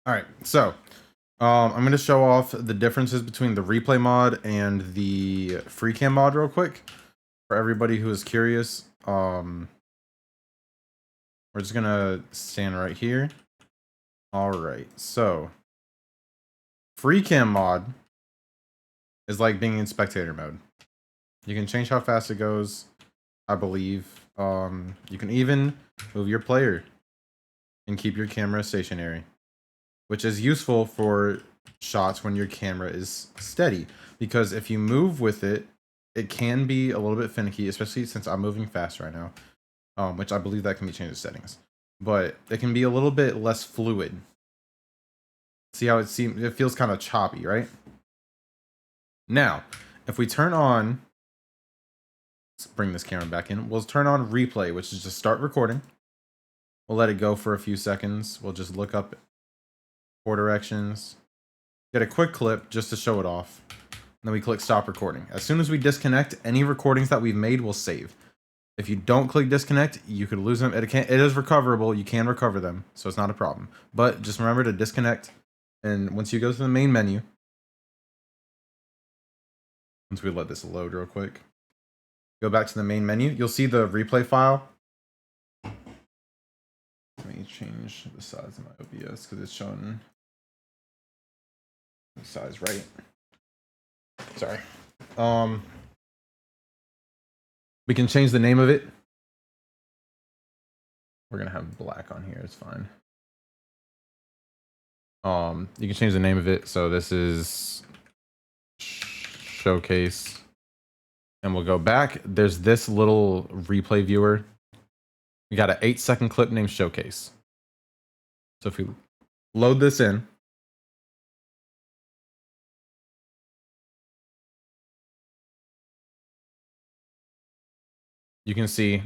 All right, so I'm going to show off the differences between the replay mod and the freecam mod real quick for everybody who is curious. We're just going to stand right here. All right, so freecam mod is like being in spectator mode. You can change how fast it goes, I believe. You can even move your player and keep your camera stationary, which is useful for shots when your camera is steady, because if you move with it, it can be a little bit finicky, especially since I'm moving fast right now, which I believe that can be changed to settings, but it can be a little bit less fluid. See how it feels kind of choppy, right? Now, if we turn on, let's bring this camera back in, we'll turn on replay, which is just start recording. We'll let it go for a few seconds. We'll just look up 4 directions, get a quick clip just to show it off. And then we click stop recording. As soon as we disconnect, any recordings that we've made will save. If you don't click disconnect, you could lose them. It is recoverable. You can recover them, so it's not a problem. But just remember to disconnect. And once you go to the main menu, once we let this load real quick, go back to the main menu. You'll see the replay file. Let me change the size of my OBS because it's showing the size right. Sorry. We can change the name of it. We're gonna have black on here, it's fine. You can change the name of it. So this is showcase, and we'll go back. There's this little replay viewer. We got an 8-second clip named showcase. So if we load this in, you can see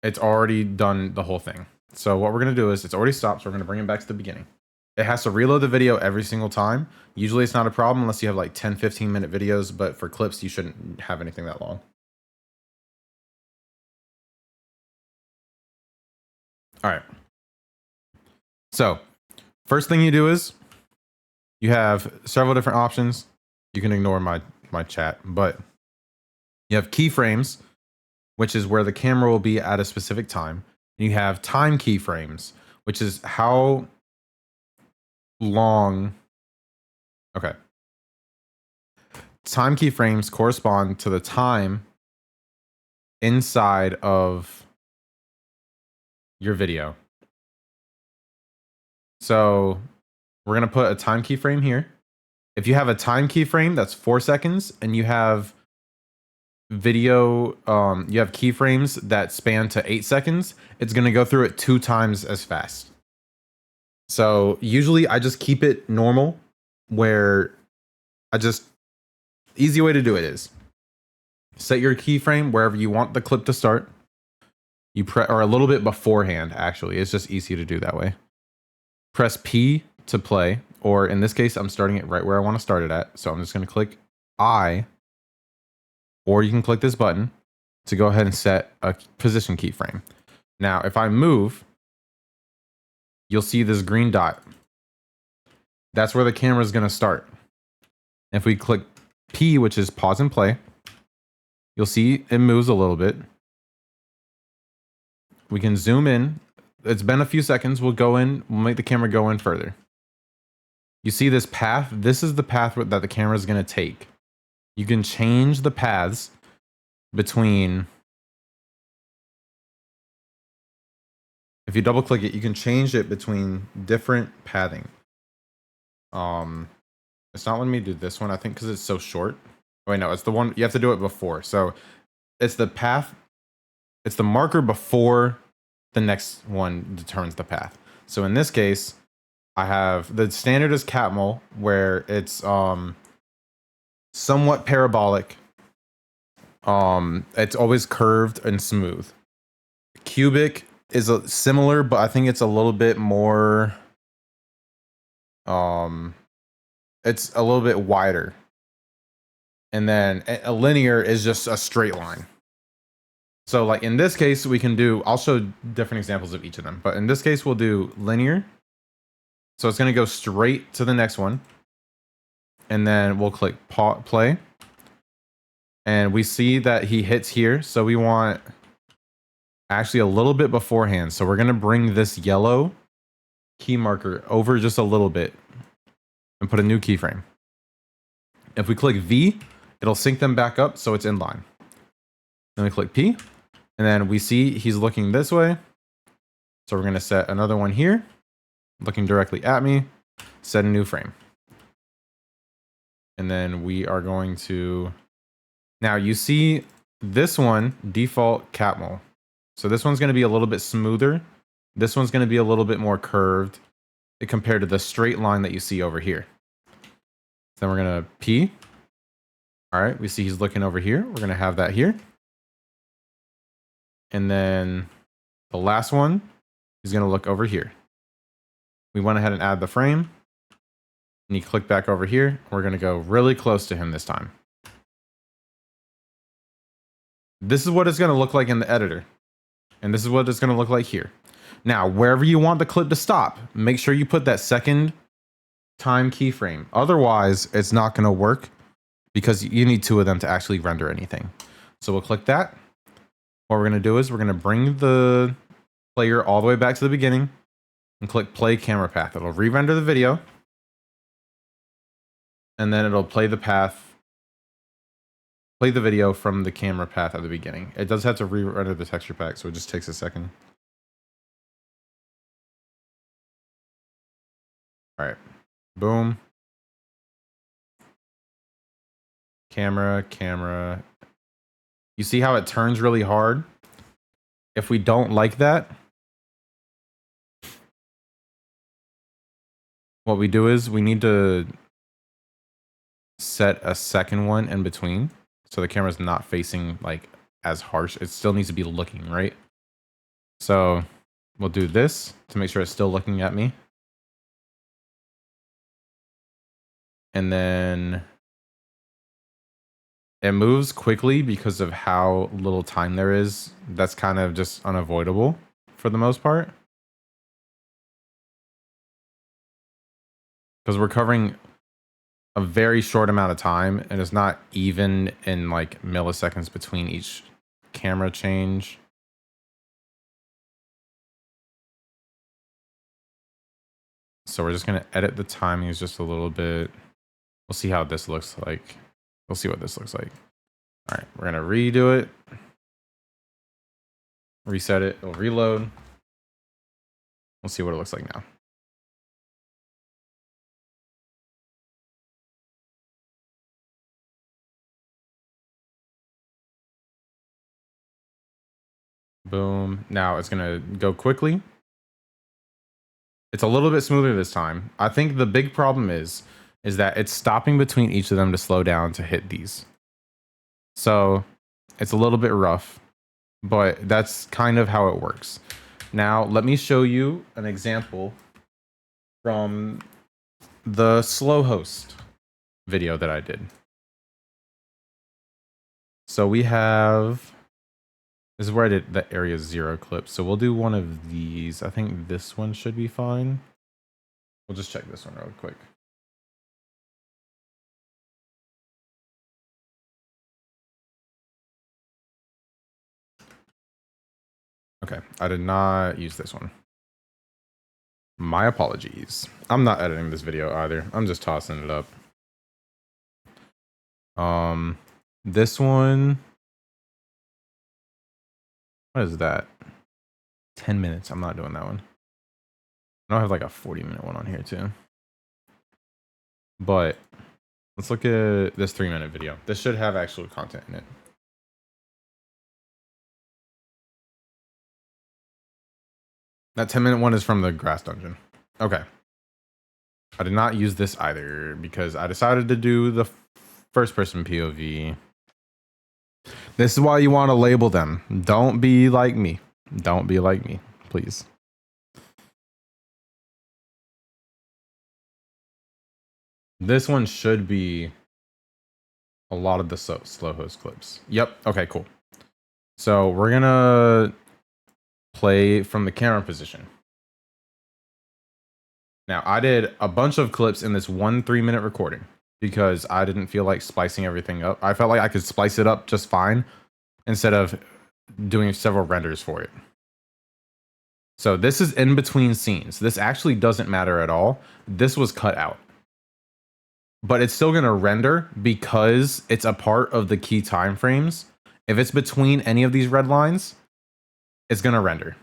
it's already done the whole thing. So what we're going to do is it's already stopped. So we're going to bring it back to the beginning. It has to reload the video every single time. Usually it's not a problem unless you have like 10-15 minute videos, but for clips, you shouldn't have anything that long. All right. So first thing you do is you have several different options. You can ignore my chat, but you have keyframes, which is where the camera will be at a specific time. And you have time keyframes, which is how long. Okay. Time keyframes correspond to the time inside of your video. So we're going to put a time keyframe here. If you have a time keyframe that's 4 seconds and you have video, you have keyframes that span to 8 seconds, it's going to go through it 2 times as fast. So usually I just keep it normal, where easy way to do it is set your keyframe wherever you want the clip to start. You or a little bit beforehand, actually. It's just easy to do that way. Press P to play, or in this case, I'm starting it right where I want to start it at. So I'm just going to click I, or you can click this button to go ahead and set a position keyframe. Now, if I move, you'll see this green dot. That's where the camera is going to start. If we click P, which is pause and play, you'll see it moves a little bit. We can zoom in. It's been a few seconds. We'll go in. We'll make the camera go in further. You see this path? This is the path that the camera is going to take. You can change the paths between. If you double click it, you can change it between different pathing. It's not letting me do this one, I think, because it's so short. Oh, wait, no, it's the one you have to do it before. So it's the path. It's the marker before the next one determines the path. So in this case, I have the standard is Catmull, where it's somewhat parabolic. It's always curved and smooth. Cubic is similar, but I think it's a little bit more. It's a little bit wider. And then a linear is just a straight line. So like in this case, we can do, I'll show different examples of each of them, but in this case, we'll do linear. So it's going to go straight to the next one. And then we'll click play. And we see that he hits here. So we want actually a little bit beforehand. So we're going to bring this yellow key marker over just a little bit and put a new keyframe. If we click V, it'll sync them back up so it's in line. Then we click P, and then we see he's looking this way. So we're going to set another one here, looking directly at me, set a new frame. And then we are going to, now you see this one, default Catmull. So this one's going to be a little bit smoother. This one's going to be a little bit more curved compared to the straight line that you see over here. Then we're going to P. All right, we see he's looking over here. We're going to have that here. And then the last one, he's going to look over here. We went ahead and add the frame. And you click back over here. We're going to go really close to him this time. This is what it's going to look like in the editor. And this is what it's going to look like here. Now, wherever you want the clip to stop, make sure you put that second time keyframe. Otherwise, it's not going to work because you need two of them to actually render anything. So we'll click that. What we're going to do is we're going to bring the player all the way back to the beginning and click play camera path. It'll re-render the video. And then it'll play the video from the camera path at the beginning. It does have to re-render the texture pack, so it just takes a second. All right, boom. Camera. You see how it turns really hard? If we don't like that, what we do is we need to set a second one in between. So the camera's not facing like as harsh. It still needs to be looking, right? So we'll do this to make sure it's still looking at me. And then it moves quickly because of how little time there is. That's kind of just unavoidable for the most part. Because we're covering a very short amount of time and it's not even in like milliseconds between each camera change. So we're just going to edit the timings just a little bit. We'll see how this looks like. We'll see what this looks like. All right, we're going to redo it. Reset it. It'll reload. We'll see what it looks like now. Boom. Now it's going to go quickly. It's a little bit smoother this time. I think the big problem is that it's stopping between each of them to slow down to hit these. So it's a little bit rough, but that's kind of how it works. Now, let me show you an example from the slow host video that I did. So we have, this is where I did the area 0 clip. So we'll do one of these. I think this one should be fine. We'll just check this one real quick. Okay, I did not use this one. My apologies. I'm not editing this video either. I'm just tossing it up. This one, what is that? 10 minutes. I'm not doing that one. I don't have like a 40-minute one on here too. But let's look at this 3-minute video. This should have actual content in it. That 10-minute one is from the grass dungeon. Okay. I did not use this either because I decided to do the first person POV. This is why you want to label them. Don't be like me. Don't be like me, please. This one should be a lot of the slow host clips. Yep. Okay, cool. So we're going to play from the camera position. Now, I did a bunch of clips in this 1 3-minute recording because I didn't feel like splicing everything up. I felt like I could splice it up just fine instead of doing several renders for it. So this is in between scenes. This actually doesn't matter at all. This was cut out. But it's still going to render because it's a part of the key time frames. If it's between any of these red lines, it's going to render.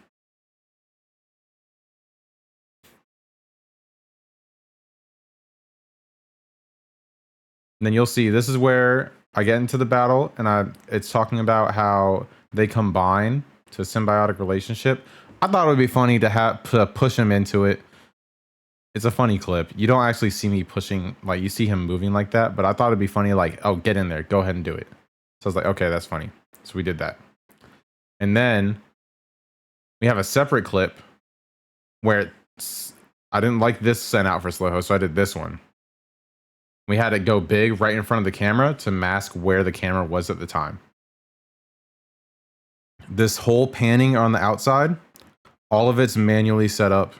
And then you'll see this is where I get into the battle, and it's talking about how they combine to a symbiotic relationship. I thought it would be funny to push him into it. It's a funny clip. You don't actually see me pushing, like you see him moving like that, but I thought it'd be funny, like, oh, get in there, go ahead and do it. So I was like, okay, that's funny. So we did that. And then we have a separate clip where I didn't like this sent out for slow-ho, so I did this one. We had it go big right in front of the camera to mask where the camera was at the time. This whole panning on the outside, all of it's manually set up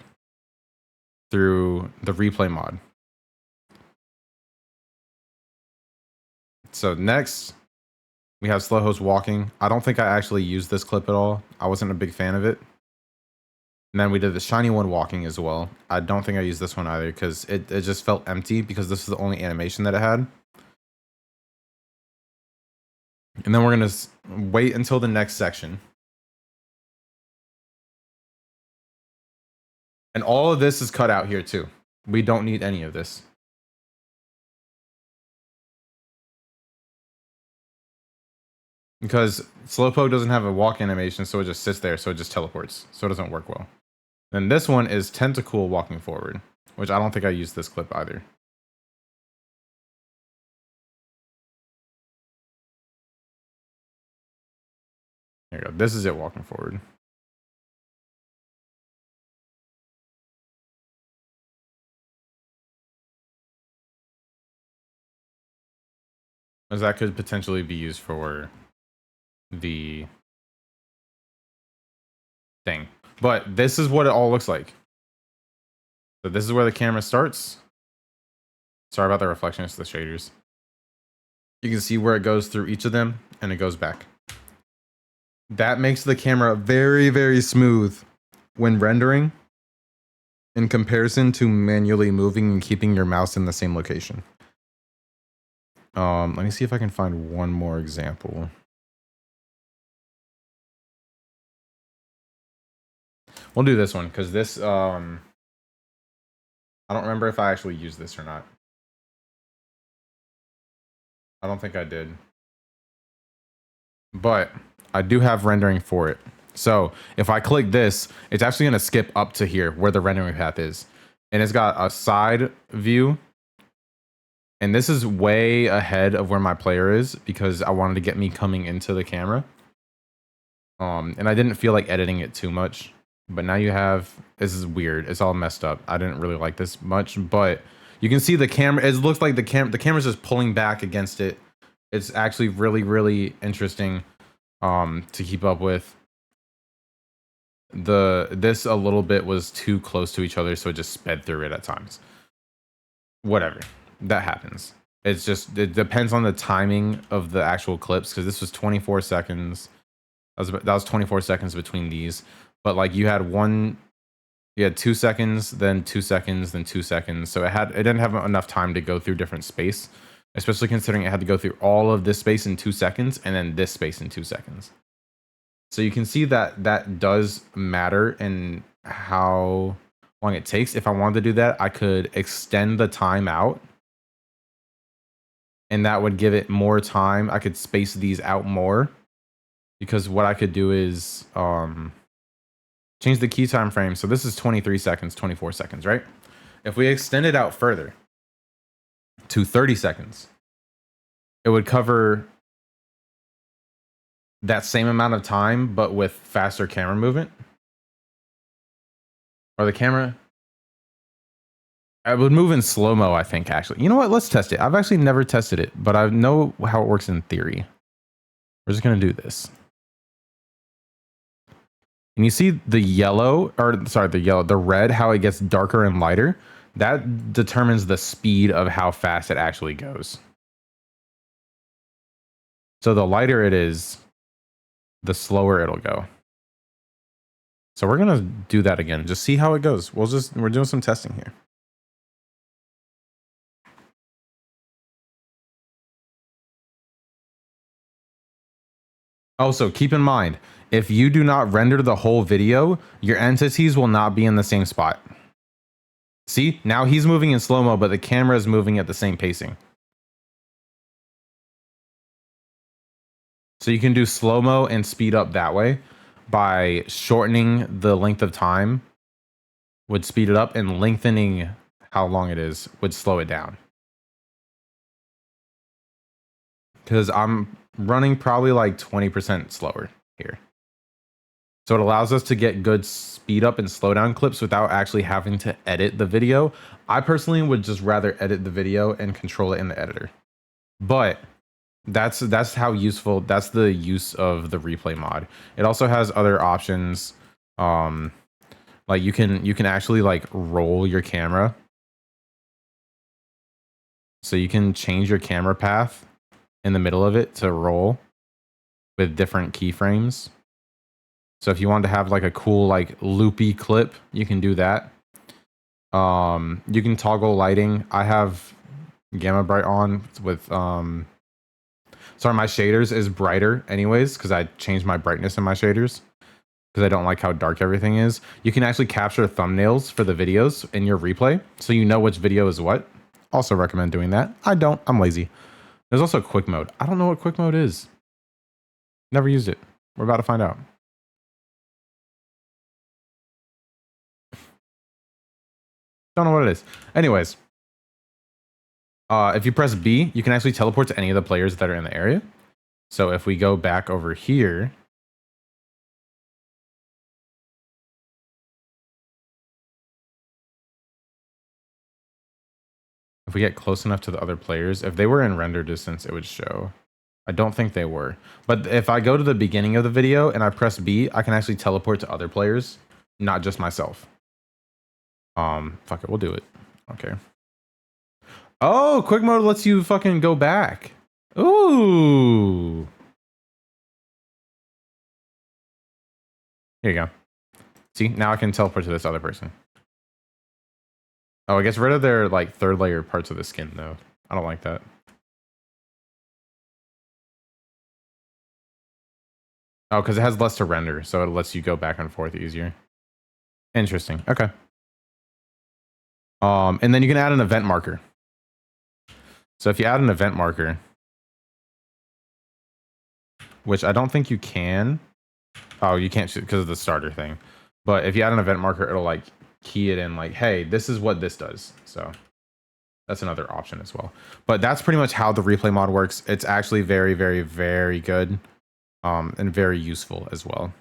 through the replay mod. So next, we have slow-ho's walking. I don't think I actually used this clip at all. I wasn't a big fan of it. And then we did the shiny one walking as well. I don't think I used this one either because it just felt empty because this is the only animation that it had. And then we're going to wait until the next section. And all of this is cut out here too. We don't need any of this. Because Slowpoke doesn't have a walk animation, so it just sits there, so it just teleports. So it doesn't work well. Then this one is Tentacool walking forward, which I don't think I used this clip either. There you go. This is it walking forward. As that could potentially be used for the thing. But this is what it all looks like. So this is where the camera starts. Sorry about the reflection, it's the shaders. You can see where it goes through each of them and it goes back. That makes the camera very, very smooth when rendering in comparison to manually moving and keeping your mouse in the same location. Let me see if I can find one more example. We'll do this one because this, I don't remember if I actually used this or not. I don't think I did. But I do have rendering for it. So if I click this, it's actually going to skip up to here where the rendering path is. And it's got a side view. And this is way ahead of where my player is because I wanted to get me coming into the camera. And I didn't feel like editing it too much. But now you have, this is weird. It's all messed up. I didn't really like this much, but you can see the camera. It looks like the camera's just pulling back against it. It's actually really, really interesting to keep up with. This a little bit was too close to each other, so it just sped through it at times. Whatever, that happens. It's just, it depends on the timing of the actual clips because this was 24 seconds. That was 24 seconds between these. But like you had 2 seconds, then 2 seconds, then 2 seconds. So it didn't have enough time to go through different space, especially considering it had to go through all of this space in 2 seconds and then this space in 2 seconds. So you can see that that does matter in how long it takes. If I wanted to do that, I could extend the time out and that would give it more time. I could space these out more because what I could do is, change the key time frame. So this is 23 seconds, 24 seconds, right? If we extend it out further to 30 seconds, it would cover that same amount of time, but with faster camera movement. Or the camera, I would move in slow-mo, I think, actually. You know what? Let's test it. I've actually never tested it, but I know how it works in theory. We're just going to do this. And you see the yellow, or sorry, the red, how it gets darker and lighter. That determines the speed of how fast it actually goes. So the lighter it is, the slower it'll go. So we're gonna do that again. Just see how it goes. We're doing some testing here. Also, keep in mind, if you do not render the whole video, your entities will not be in the same spot. See, now he's moving in slow-mo, but the camera is moving at the same pacing. So you can do slow-mo and speed up that way by shortening the length of time would speed it up, and lengthening how long it is would slow it down. Because I'm running probably like 20% slower here. So it allows us to get good speed up and slow down clips without actually having to edit the video. I personally would just rather edit the video and control it in the editor. But that's how useful, that's the use of the replay mod. It also has other options. Like you can actually like roll your camera. So you can change your camera path in the middle of it to roll with different keyframes. So if you want to have like a cool like loopy clip, you can do that. You can toggle lighting. I have gamma bright on with sorry, my shaders is brighter anyways because I changed my brightness in my shaders because I don't like how dark everything is. You can actually capture thumbnails for the videos in your replay so you know which video is what. Also recommend doing that. I don't. I'm lazy. There's also quick mode. I don't know what quick mode is. Never used it. We're about to find out. Don't know what it is. Anyways, if you press B, you can actually teleport to any of the players that are in the area. So if we go back over here, if we get close enough to the other players, if they were in render distance, it would show. I don't think they were. But if I go to the beginning of the video and I press B, I can actually teleport to other players, not just myself. Fuck it, we'll do it. Okay. Oh, quick mode lets you fucking go back. Ooh. Here you go. See, now I can teleport to this other person. Oh, I guess rid of their like third layer parts of the skin though. I don't like that. Oh, because it has less to render, so it lets you go back and forth easier. Interesting. Okay. And then you can add an event marker. So if you add an event marker, which I don't think you can. Oh, you can't because of the starter thing. But if you add an event marker, it'll like key it in like, hey, this is what this does. So that's another option as well. But that's pretty much how the replay mod works. It's actually very, very, very good. And very useful as well.